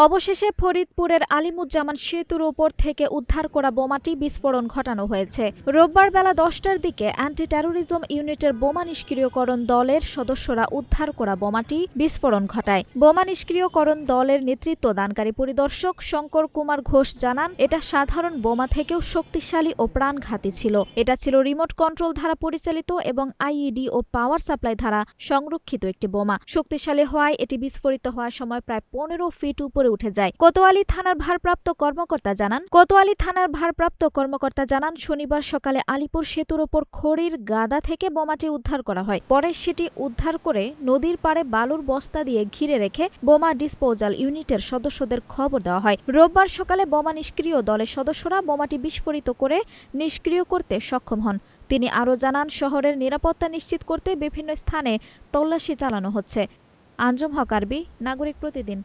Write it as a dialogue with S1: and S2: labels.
S1: অবশেষে ফরিদপুরের আলিমুজ্জামান সেতুর ওপর থেকে উদ্ধার করা বোমাটি বিস্ফোরণ ঘটানো হয়েছে। রোববার বেলা 10টার দিকে অ্যান্টি টেরোরিজম ইউনিটের বোমা নিষ্ক্রিয়করণ দলের সদস্যরা উদ্ধার করা বোমাটি বিস্ফোরণ ঘটায়। বোমা নিষ্ক্রিয়করণ দলের নেতৃত্ব দানকারী পরিদর্শক শঙ্কর কুমার ঘোষ জানান, এটা সাধারণ বোমা থেকেও শক্তিশালী ও প্রাণঘাতী ছিল। এটা ছিল রিমোট কন্ট্রোল দ্বারা পরিচালিত এবং আইইডি ও পাওয়ার সাপ্লাই দ্বারা সংরক্ষিত একটি বোমা। শক্তিশালী হওয়ায় এটি বিস্ফোরিত হওয়ার সময় প্রায় 15 ফিট উপরে উঠে যায়। কোতোয়ালি থানার ভারপ্রাপ্ত কর্মকর্তা জানান শনিবার সকালে আলিপুর সেতুর ওপর খড়ির গাদা থেকে বোমাটি উদ্ধার করা হয়। পরে সেটি উদ্ধার করে নদীর পাড়ে বালুর বস্তা দিয়ে ঘিরে রেখে বোমা ডিসপোজাল ইউনিটের সদস্যদের খবর দেওয়া হয়। রোববার সকালে বোমা নিষ্ক্রিয় দলের সদস্যরা বোমাটি বিস্ফোরিত করে নিষ্ক্রিয় করতে সক্ষম হন। তিনি আরও জানান, শহরের নিরাপত্তা নিশ্চিত করতে বিভিন্ন স্থানে তল্লাশি চালানো হচ্ছে। আঞ্জুম হক আরবি, নাগরিক প্রতিদিন।